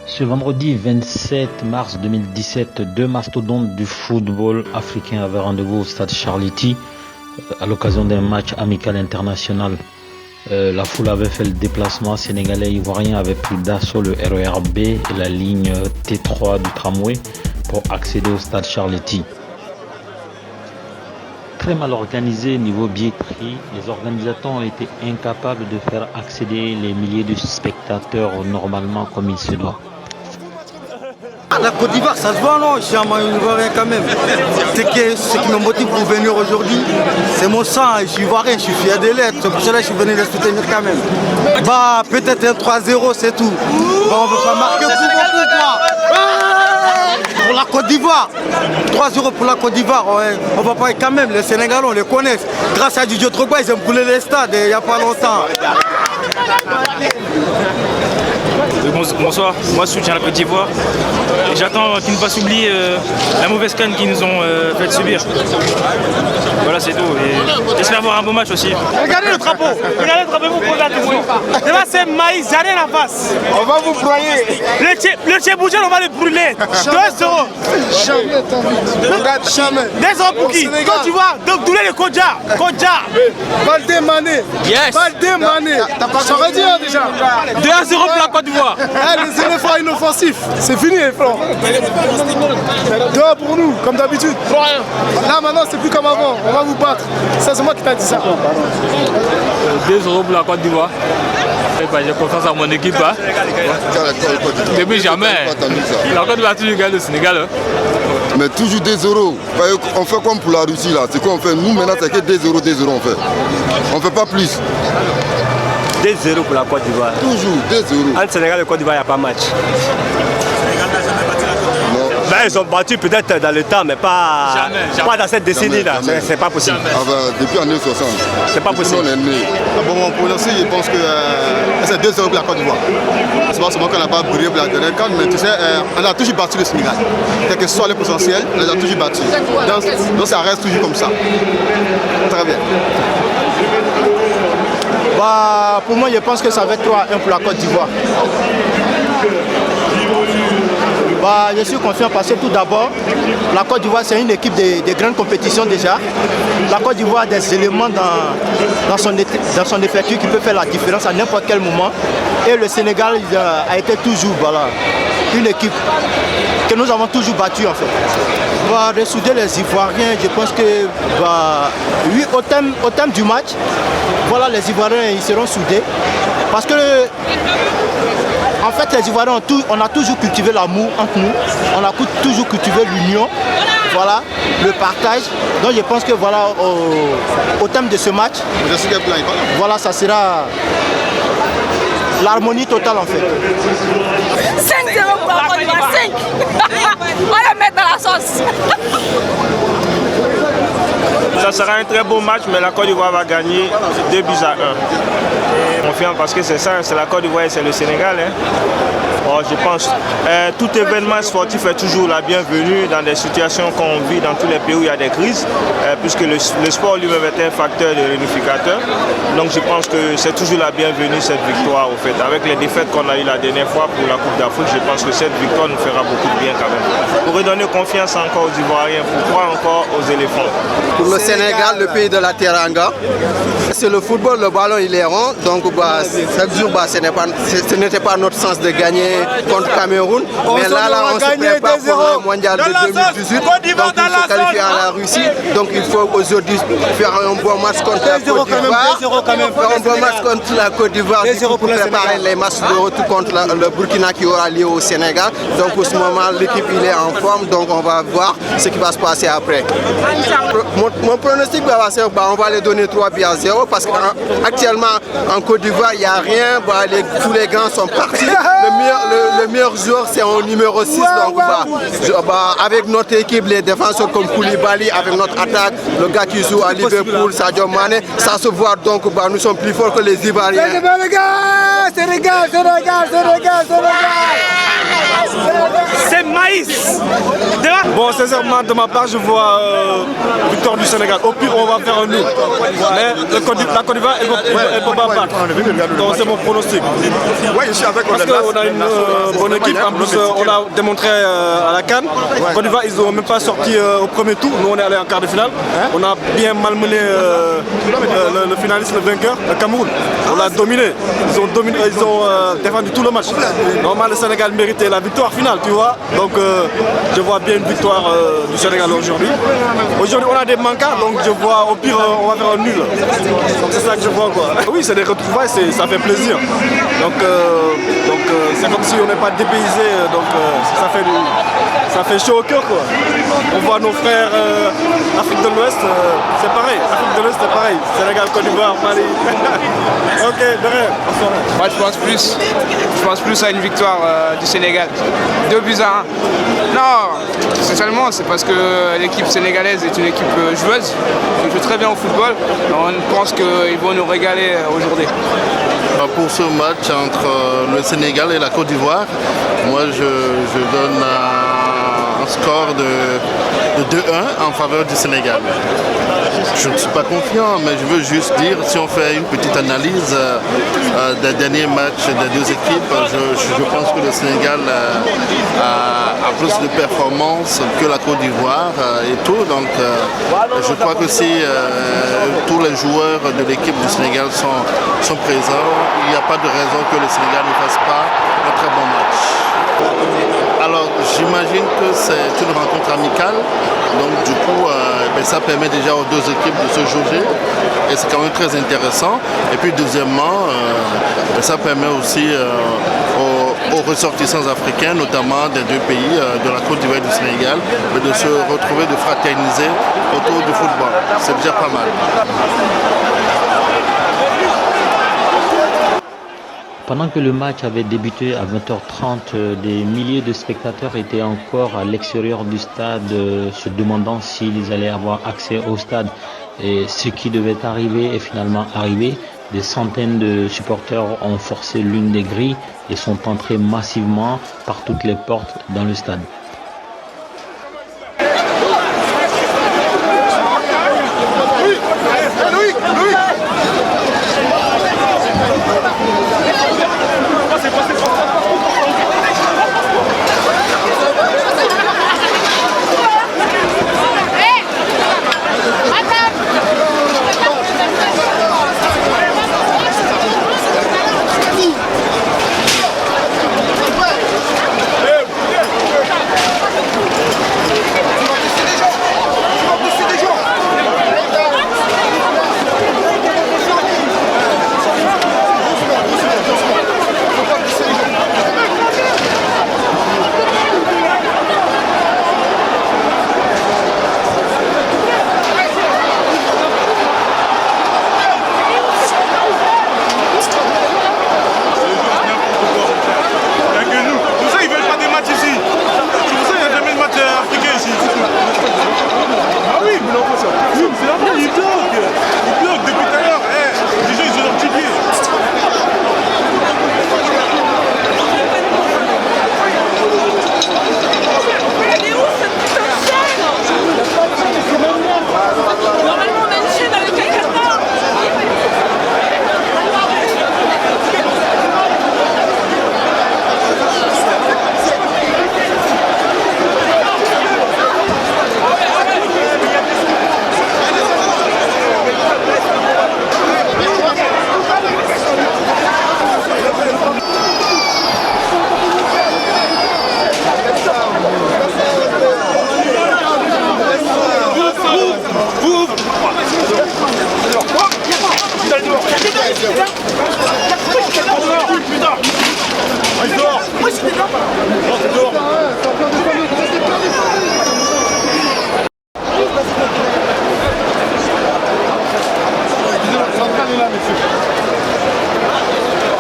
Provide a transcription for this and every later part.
Ce vendredi 27 mars 2017, deux mastodontes du football africain avaient rendez-vous au stade Charletti à l'occasion d'un match amical international. La foule avait fait le déplacement sénégalais et ivoirien avait pris d'assaut le RER B et la ligne T3 du tramway pour accéder au stade Charletti. Très mal organisé niveau billetterie, les organisateurs ont été incapables de faire accéder les milliers de spectateurs normalement comme il se doit. La Côte d'Ivoire, ça se voit, non? Je suis un Ivoirien quand même. Ce qui me motive pour venir aujourd'hui, c'est mon sang. Je suis Ivoirien, je suis fier de l'être. C'est pour cela que je suis venu les soutenir quand même. Peut-être un 3-0, c'est tout. On ne veut pas marquer pour la Côte d'Ivoire. 3-0 pour la Côte d'Ivoire. On va pas quand même. Les Sénégalais, on les connaît. Grâce à Didier Drogba, ils ont brûlé les stades il n'y a pas longtemps. Bonsoir, moi je soutiens la Côte d'Ivoire et j'attends qu'ils ne fassent oublier la mauvaise canne qu'ils nous ont fait subir. Voilà, c'est tout. Et j'espère voir un beau match aussi. Regardez le drapeau, vous prenez l'attention. Là c'est maïs, j'ai rien en face. On va vous broyer. Le Tchébouchel, on va le brûler. 2-0. Jamais. 2-0 pour qui? Quand tu vois, donc douler le Kodja. Baldé Mané. Yes. Baldé Mané. Ça veut dire déjà. 2-0 pour la Côte d'Ivoire. Les éléphants inoffensifs, c'est fini les flancs. 2 pour nous, comme d'habitude. Là maintenant c'est plus comme avant, on va vous battre. Ça c'est moi qui t'a dit ça. 2-0 pour la Côte d'Ivoire. J'ai confiance en mon équipe. Depuis jamais. La Côte d'Ivoire a toujours gagné le Sénégal. Mais toujours 2-0. On fait comme pour la Russie là. C'est quoi on fait? Nous maintenant c'est que 2-0 on fait. On fait pas plus. 2-0 pour la Côte d'Ivoire. Toujours 2-0. Entre Sénégal et Côte d'Ivoire, il n'y a pas match. Ben, ils ont battu peut-être dans le temps, mais pas dans cette décennie-là. C'est pas possible. Depuis les années 60. C'est pas possible. Bon, pour l'instant, je pense que c'est 2-0 pour la Côte d'Ivoire. C'est pas seulement qu'on n'a pas brillé pour la dernière canne, mais tu sais, on a toujours battu le Sénégal. Quel que soit le potentiel, on les a toujours battus. Donc ça reste toujours comme ça. Très bien. Pour moi, je pense que ça va être 3-1 pour la Côte d'Ivoire. Je suis confiant parce que tout d'abord, la Côte d'Ivoire c'est une équipe de grandes compétitions déjà. La Côte d'Ivoire a des éléments dans son effectif qui peut faire la différence à n'importe quel moment. Et le Sénégal a été toujours une équipe que nous avons toujours battue en fait. On va ressouder les Ivoiriens, je pense que oui, au thème du match, les Ivoiriens ils seront soudés. Parce que en fait, les Ivoiriens, on a toujours cultivé l'amour entre nous, on a toujours cultivé l'union, le partage. Donc je pense que au thème de ce match, ça sera l'harmonie totale en fait. 5-0 pour la Côte d'Ivoire, 5. On va le mettre dans la sauce. Ça sera un très beau match, mais la Côte d'Ivoire va gagner 2-1. Confiant parce que c'est ça, c'est la Côte d'Ivoire et c'est le Sénégal. Je pense tout événement sportif est toujours la bienvenue dans des situations qu'on vit dans tous les pays où il y a des crises, puisque le sport lui-même est un facteur de réunificateur. Donc je pense que c'est toujours la bienvenue cette victoire au fait. Avec les défaites qu'on a eues la dernière fois pour la Coupe d'Afrique, je pense que cette victoire nous fera beaucoup de bien quand même. Pour redonner confiance encore aux Ivoiriens, pour croire encore aux éléphants. Pour le Sénégal, le pays de la Teranga, c'est le football, le ballon il est rond, donc chaque jour ce n'était pas notre sens de gagner contre Cameroun, mais là on se prépare pour le mondial de 2018, donc il se qualifie à la Russie, donc il faut aujourd'hui faire un bon match contre la Côte d'Ivoire, faire un bon match contre la Côte d'Ivoire pour préparer les matchs de retour contre le Burkina qui aura lieu au Sénégal. Donc pour ce moment l'équipe il est en forme, donc on va voir ce qui va se passer après. Mon pronostic on va les donner 3-0 parce qu'actuellement en Côte d'Ivoire il n'y a rien, tous les grands sont partis. Le meilleur joueur c'est au numéro 6, donc avec notre équipe, les défenseurs comme Koulibaly, avec notre attaque, le gars qui joue à Liverpool, Sadio Mané, ça se voit donc nous sommes plus forts que les Ivoiriens. C'est maïs. Bon, sincèrement, de ma part, je vois victoire du Sénégal. Au pire, on va faire un nul. Mais la Côte d'Ivoire, elle ne peut pas battre. Donc c'est mon pronostic. Parce qu'on a une bonne équipe. En plus, on l'a démontré à la CAN. Côte d'Ivoire, ils n'ont même pas sorti au premier tour. Nous, on est allé en quart de finale. On a bien malmené le finaliste, le vainqueur, le Cameroun. On l'a dominé. Ils ont défendu tout le match. Normalement, le Sénégal méritait la victoire finale, tu vois. Donc, je vois bien une victoire du Sénégal aujourd'hui. Aujourd'hui, on a des manquants, donc je vois au pire, on va faire un nul. Donc, c'est ça que je vois, quoi. Oui, c'est des retrouvailles, ça fait plaisir. Donc c'est comme si on n'est pas dépaysé. Donc, ça fait chaud au cœur, quoi. On voit nos frères Afrique de l'Ouest, c'est pareil. Afrique de l'Ouest, c'est pareil. Sénégal, Côte d'Ivoire, Mali. Ok, de rien. Moi, je pense plus à une victoire du Sénégal. 2 buts à 1. Non, essentiellement, c'est parce que l'équipe sénégalaise est une équipe joueuse, qui joue très bien au football. On pense qu'ils vont nous régaler aujourd'hui. Pour ce match entre le Sénégal et la Côte d'Ivoire, moi je donne un score de 2-1 en faveur du Sénégal. Je ne suis pas confiant, mais je veux juste dire, si on fait une petite analyse des derniers matchs des deux équipes, je pense que le Sénégal a plus de performances que la Côte d'Ivoire et tout. Donc je crois que si tous les joueurs de l'équipe du Sénégal sont présents, il n'y a pas de raison que le Sénégal ne fasse pas un très bon match. Alors j'imagine que c'est une rencontre amicale, donc du coup ça permet déjà aux deux équipes de se jauger et c'est quand même très intéressant. Et puis deuxièmement, ça permet aussi aux ressortissants africains, notamment des deux pays, de la Côte d'Ivoire et du Sénégal, de se retrouver, de fraterniser autour du football. C'est déjà pas mal. Pendant que le match avait débuté à 20h30, des milliers de spectateurs étaient encore à l'extérieur du stade, se demandant s'ils allaient avoir accès au stade. Et ce qui devait arriver est finalement arrivé. Des centaines de supporters ont forcé l'une des grilles et sont entrés massivement par toutes les portes dans le stade.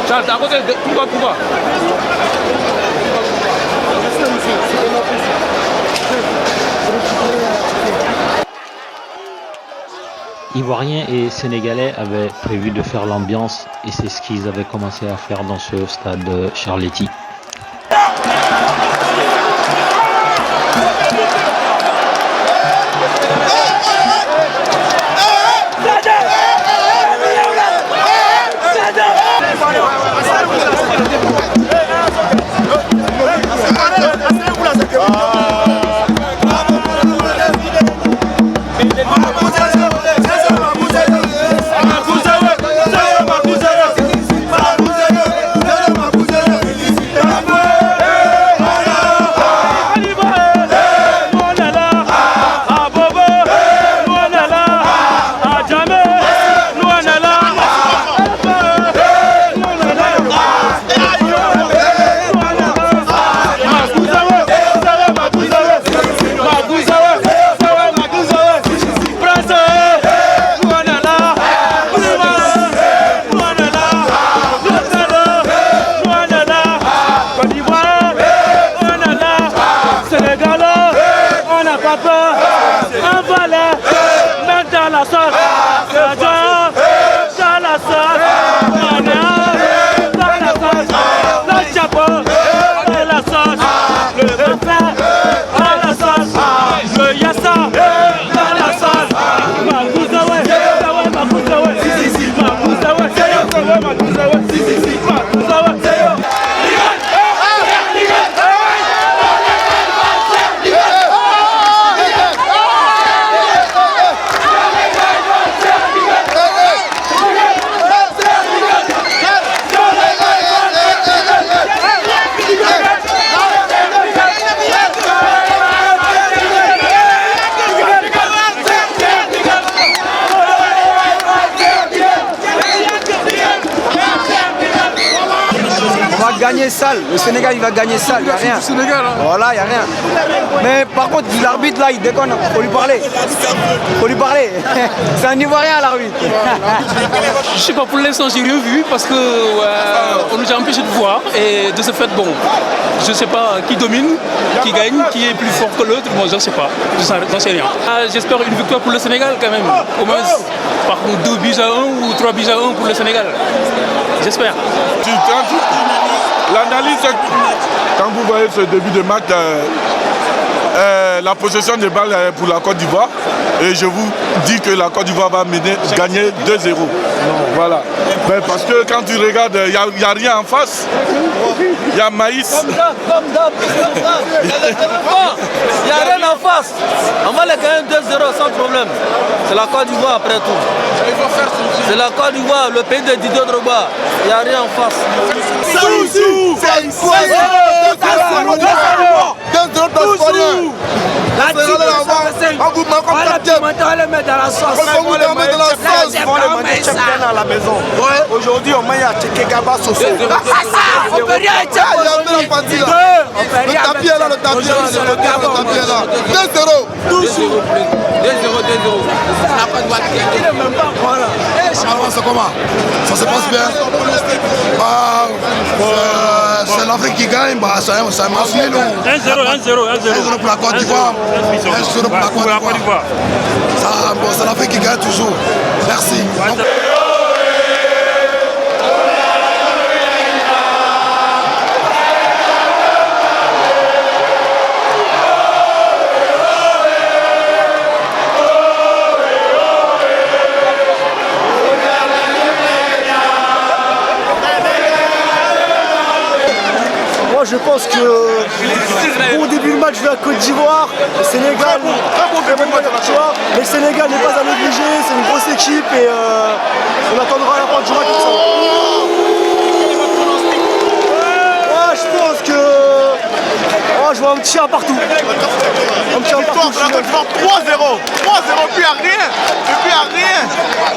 Charles, à côté de Touba. Ivoiriens et Sénégalais avaient prévu de faire l'ambiance et c'est ce qu'ils avaient commencé à faire dans ce stade Charletti. Gagner sale, le Sénégal il va gagner sale, il n'y a rien. Voilà, il n'y a rien. Mais par contre, l'arbitre là il déconne, faut lui parler. Faut lui parler. C'est un Ivoirien l'arbitre. Je sais pas, pour l'instant j'ai rien vu parce que on nous a empêché de voir et de ce fait bon, je sais pas qui domine, qui gagne, qui est plus fort que l'autre, moi je sais pas, j'en sais rien. J'espère une victoire pour le Sénégal quand même, au moins par 2-1 ou 3-1 pour le Sénégal. J'espère. L'analyse, quand vous voyez ce début de match, la possession de balle est pour la Côte d'Ivoire. Et je vous dis que la Côte d'Ivoire va gagner 2-0. Voilà. Mais parce que quand tu regardes, il n'y a rien en face. Il y a maïs. Comme d'hab. Il n'y a rien en face. On va les gagner 2-0 sans problème. C'est la Côte d'Ivoire après tout. C'est la Côte d'Ivoire, le pays de Didier Drogba. Il n'y a rien en face. Aujourd'hui, on met à checker Gaba Soso. On peut rien checker. Le tapis est là, le tapis est là. 2-0. 2-0. C'est comment? Ça se passe bien. C'est l'Afrique qui gagne, c'est un match nul. 1-0 pour la Côte d'Ivoire. 1-0 pour la Côte d'Ivoire. C'est l'Afrique qui gagne toujours. Merci. Je pense que bon début de match de la Côte d'Ivoire, le Sénégal, mais le Sénégal n'est pas à négliger, c'est une grosse équipe et on attendra la fin du match pour ça. Je pense que je vois un petit 1 partout. Un petit 1 partout. 3-0, puis à rien.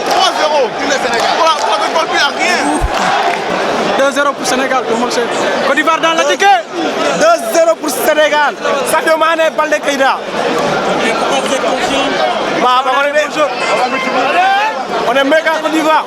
3-0. Pour la Côte d'Ivoire, puis à rien. 2-0 pour Sénégal, pour marcher. Côte d'Ivoire dans le ticket. 2-0 pour Sénégal. Sadio Mané, Baldé Keïta. On est méga Côte d'Ivoire.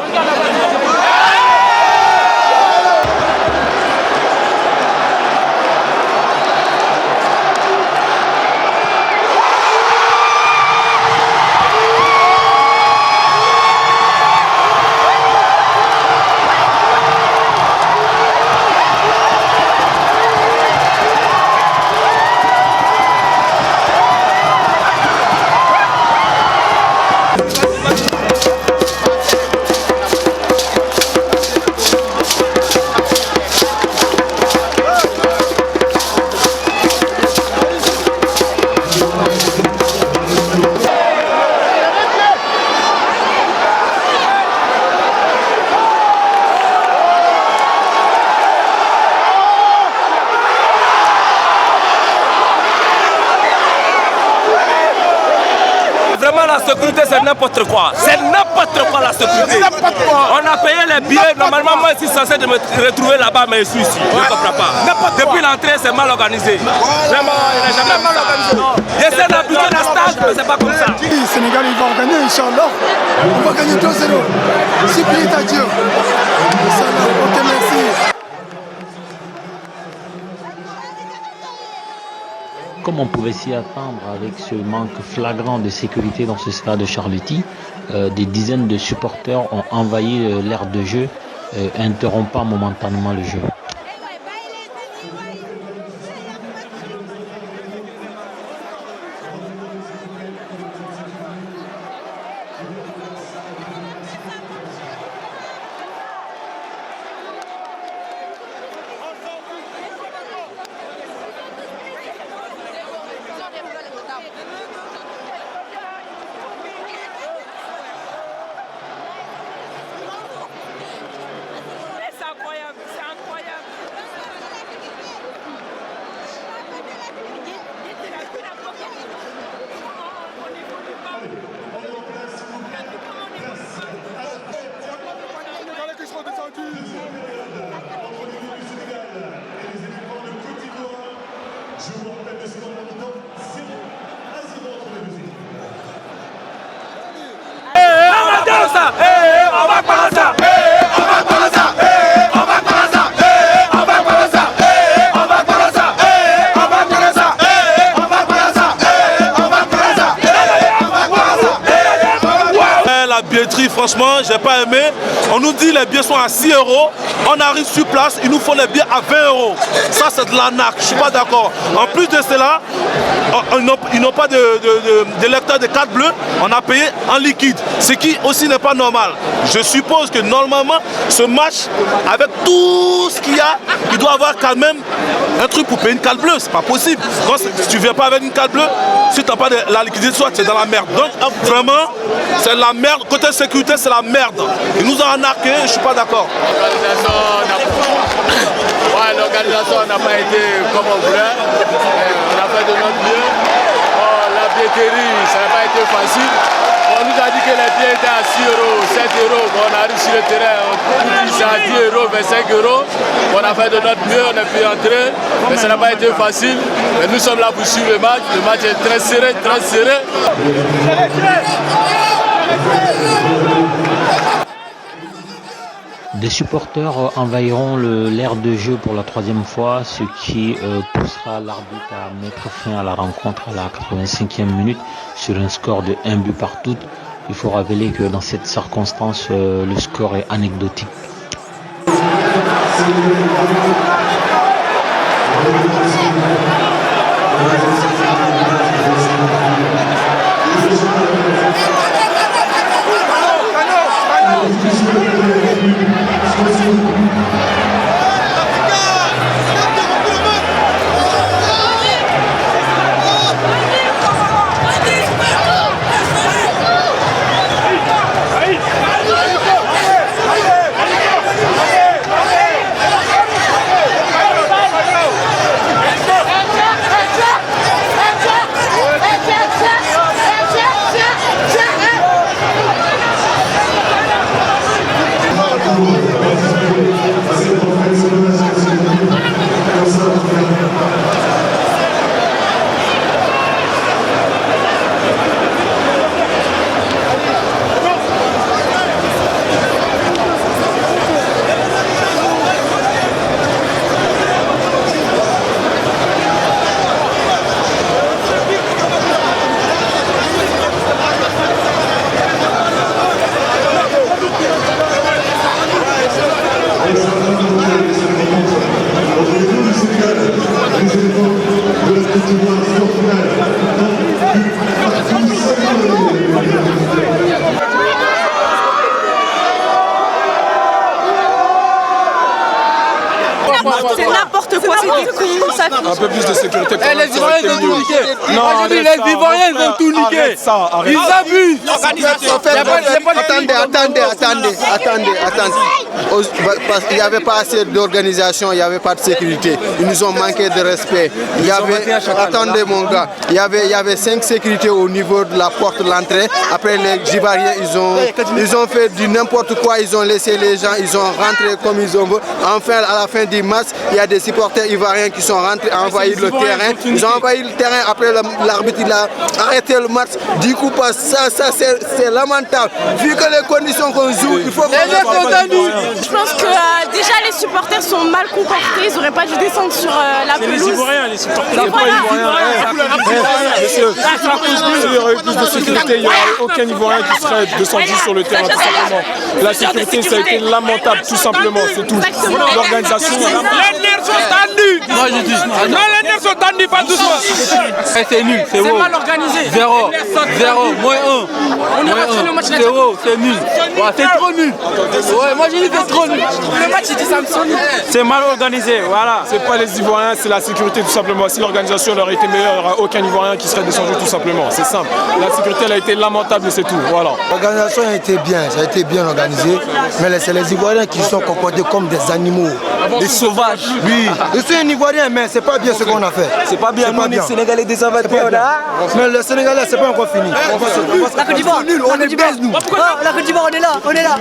Vraiment, la sécurité, c'est n'importe quoi. C'est n'importe quoi, la sécurité. On a payé les billets. Normalement, moi, je suis censé de me retrouver là-bas, mais je suis ici. Je ne comprends pas. Depuis l'entrée, c'est mal organisé. Vraiment, il n'est jamais mal organisé. J'essaie d'habiter la stade, mais c'est pas comme ça. Le Sénégal, il va gagner, Inch'Allah. On va gagner 2-0. Si plaît à Dieu. Inch'Allah, ok, merci. Comme on pouvait s'y attendre avec ce manque flagrant de sécurité dans ce stade de Charletti, des dizaines de supporters ont envahi l'aire de jeu, interrompant momentanément le jeu. Franchement, j'ai pas aimé. On nous dit les billets sont à 6 €. On arrive sur place, ils nous font les billets à 20 €. Ça, c'est de l'arnaque. Je suis pas d'accord. En plus de cela, ils n'ont pas de lecteur de carte bleue. On a payé en liquide, ce qui aussi n'est pas normal. Je suppose que normalement, ce match, avec tout ce qu'il y a, il doit avoir quand même un truc pour payer une carte bleue. C'est pas possible. Quand, si tu viens pas avec une carte bleue, si tu n'as pas de la liquidité, soit tu es dans la merde. Donc vraiment, c'est la merde. Côté sécurité, c'est la merde. Ils nous ont arnaqué, je suis pas d'accord. L'organisation n'a pas été comme on voulait. On a fait de notre mieux. La billetterie, ça n'a pas été facile. On nous a dit que les billets étaient à 6 €, 7 €. On arrive sur le terrain, on dit à 10 €, 25 €. On a fait de notre mieux, on a pu entrer. Mais ça n'a pas été facile. Mais nous sommes là pour suivre le match. Le match est très serré, très serré. Des supporters envahiront l'aire de jeu pour la 3e fois, ce qui poussera l'arbitre à mettre fin à la rencontre à la 85e minute sur un score de 1 but partout. Il faut rappeler que dans cette circonstance, le score est anecdotique. Un peu plus de sécurité. Les Ivoiriens ils veulent tout niquer. Non, les Ivoiriens ils veulent tout niquer. Ils abusent. Attendez. Parce qu'il n'y avait pas assez d'organisation, il n'y avait pas de sécurité. Ils nous ont manqué de respect. Attendez mon gars, il y avait 5 sécurités au niveau de la porte de l'entrée. Après les Ivoiriens, ils ont fait du n'importe quoi, ils ont laissé les gens, ils ont rentré comme ils ont voulu. Enfin, à la fin du match, il y a des supporters ivoiriens qui sont rentrés, envahir le terrain. Ils ont envahi le terrain, après l'arbitre il a arrêté le match. Du coup, ça c'est lamentable. Vu que les conditions qu'on joue, il faut qu'on... Je pense que déjà les supporters sont mal comportés, ils n'auraient pas dû descendre sur la pelouse. Les Ivoiriens, les supporters. S'il y aurait eu plus de sécurité, il n'y aurait aucun Ivoirien qui serait descendu sur le terrain, tout simplement. La sécurité, ça a été lamentable, tout simplement, c'est tout. L'organisation... Les nerfs sont tendus. Moi je dis. Non, les nerfs sont tendus, pas doucement. C'est nul, c'est mal organisé. 0, moins 1. C'est nul. C'est trop nul. Ouais, moi j'ai dit c'est trop nul. Le match, il dit Samson. C'est mal organisé, voilà. C'est pas les Ivoiriens, c'est la sécurité tout simplement. Si l'organisation leur était meilleure, il n'y aura aucun Ivoirien qui serait descendu tout simplement. C'est simple. La sécurité elle a été lamentable, c'est tout. Voilà. L'organisation a été bien, ça a été bien organisé. Mais c'est les Ivoiriens qui sont comportés comme des animaux. Des sauvages. Oui. Je suis un Ivoirien, mais c'est pas bien ce qu'on a fait. C'est pas bien, nous, les Sénégalais des avatars. Mais le Sénégalais, c'est pas encore fini. La Côte d'Ivoire, on est belle, nous. La Côte d'Ivoire, on est là, on est là.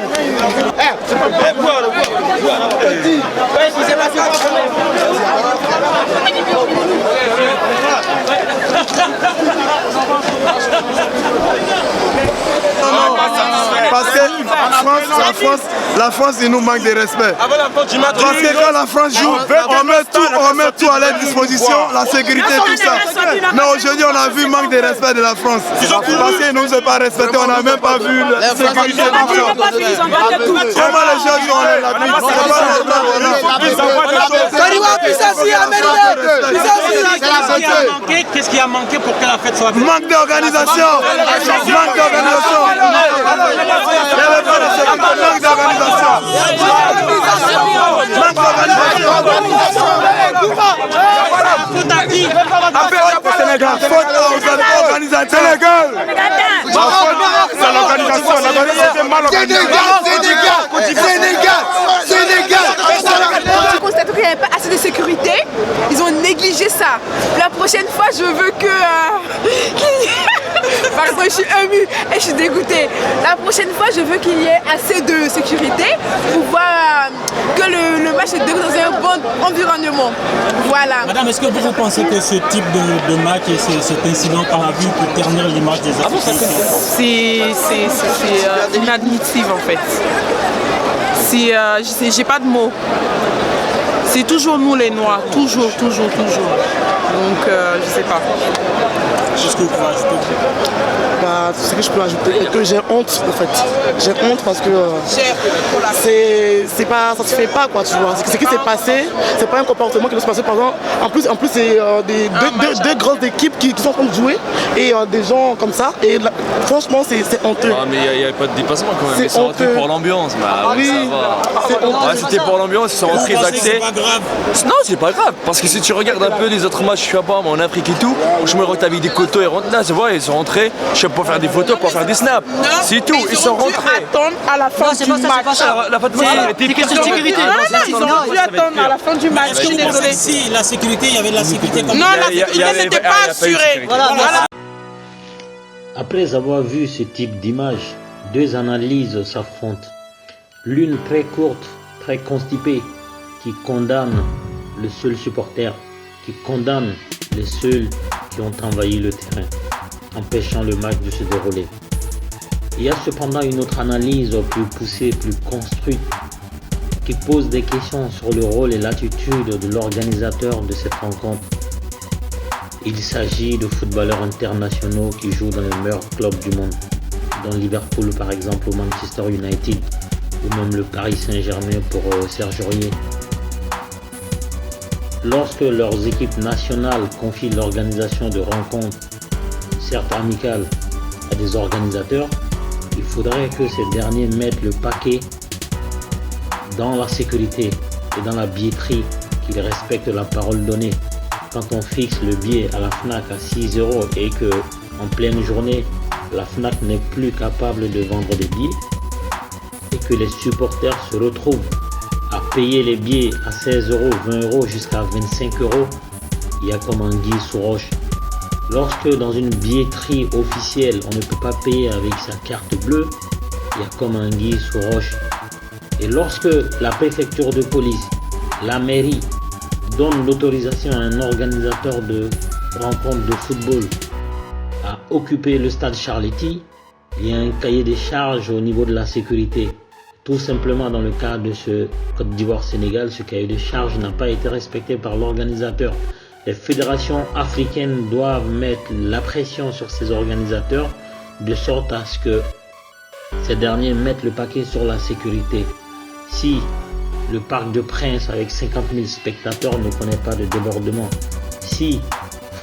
Parce que la France, il nous manque de respect. Parce que quand la France joue, on met tout à leur disposition, la sécurité, tout ça. Mais aujourd'hui, on a vu manque de respect de la France. Parce qu'ils ne nous ont pas respecté, on n'a même pas vu la sécurité. Comment les gens jouent la Qu'est-ce qui a manqué pour que la fête soit belle? Manque d'organisation. Manque d'organisation. J'ai constaté qu'il n'y avait pas assez de sécurité. Ils ont négligé ça. La prochaine fois, je veux que... Pardon, je suis émue et je suis dégoûtée. La prochaine fois, je veux qu'il y ait assez de sécurité pour voir que le match se déroule dans un bon environnement. Voilà. Madame, est-ce que vous pensez que ce type de match et cet incident qu'on a vu peut ternir l'image des Africains? C'est inadmissible en fait. J'ai pas de mots. C'est toujours nous les Noirs, toujours. Donc je sais pas. Qu'est-ce que vous pouvez ajouter? Ce que je peux ajouter est que j'ai honte en fait. J'ai honte parce que c'est pas, ça se fait pas quoi, tu vois. Ce qui s'est passé, c'est pas un comportement qui doit se passer par exemple. En plus c'est deux grandes équipes qui sont en train de jouer et des gens comme ça. Et franchement c'est honteux. Ah mais il n'y avait pas de dépassement quand même. Ils sont rentrés pour l'ambiance. Oui, ça va. C'était pour l'ambiance, ils sont rentrés d'accès. Non, c'est pas grave, parce que si tu regardes un peu les autres matchs, je sais pas, en Afrique et tout, je me retrouve avec des coteaux et rentrent là, tu vois, ils sont rentrés, je sais pas, pour faire des photos, pour faire des snaps. C'est tout, ils sont rentrés. Attendre à la fin du match. La fin de match, c'est question de sécurité. Ils ont dû attendre à la fin du match. Est-ce que vous pensez si la sécurité, il y avait de la sécurité comme non, la sécurité n'était pas assurée. Voilà. Après avoir vu ce type d'image, deux analyses s'affrontent. L'une très courte, très constipée, qui condamne le seul supporter, qui condamne les seuls qui ont envahi le terrain, empêchant le match de se dérouler. Il y a cependant une autre analyse plus poussée, plus construite, qui pose des questions sur le rôle et l'attitude de l'organisateur de cette rencontre. Il s'agit de footballeurs internationaux qui jouent dans les meilleurs clubs du monde, dont Liverpool par exemple ou Manchester United, ou même le Paris Saint-Germain pour Serge Aurier. Lorsque leurs équipes nationales confient l'organisation de rencontres, certes amicales, à des organisateurs, il faudrait que ces derniers mettent le paquet dans la sécurité et dans la billetterie qui qu'ils respectent la parole donnée. Quand on fixe le billet à la FNAC à 6 € et que en pleine journée, la FNAC n'est plus capable de vendre des billets et que les supporters se retrouvent à payer les billets à 16 €, 20 € jusqu'à 25 €, il y a comme anguille sous roche. Lorsque dans une billetterie officielle, on ne peut pas payer avec sa carte bleue, il y a comme anguille sous roche. Et lorsque la préfecture de police, la mairie, donne l'autorisation à un organisateur de rencontre de football à occuper le stade Charletti, il y a un cahier des charges au niveau de la sécurité. Tout simplement dans le cas de ce Côte d'Ivoire-Sénégal, ce cahier de charges n'a pas été respecté par l'organisateur. Les fédérations africaines doivent mettre la pression sur ces organisateurs de sorte à ce que ces derniers mettent le paquet sur la sécurité. Si le Parc de Prince avec 50 000 spectateurs ne connaît pas de débordement, si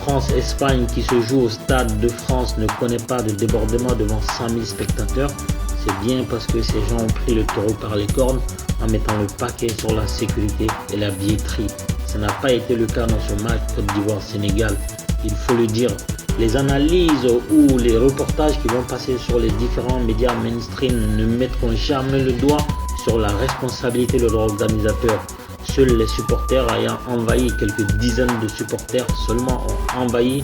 France-Espagne qui se joue au Stade de France ne connaît pas de débordement devant 100 000 spectateurs, c'est bien parce que ces gens ont pris le taureau par les cornes en mettant le paquet sur la sécurité et la billetterie. Ça n'a pas été le cas dans ce match Côte d'Ivoire-Sénégal. Il faut le dire, les analyses ou les reportages qui vont passer sur les différents médias mainstream ne mettront jamais le doigt sur la responsabilité de l'organisateur. Seuls les supporters ayant envahi, quelques dizaines de supporters seulement ont envahi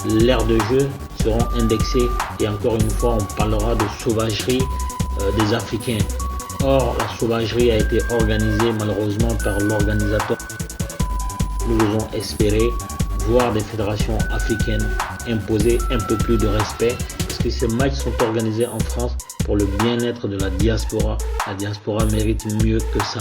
l'aire de jeu, seront indexés et encore une fois on parlera de sauvagerie des Africains. Or la sauvagerie a été organisée malheureusement par l'organisateur. Nous osons espérer voir des fédérations africaines imposer un peu plus de respect parce que ces matchs sont organisés en France pour le bien-être de la diaspora. La diaspora mérite mieux que ça.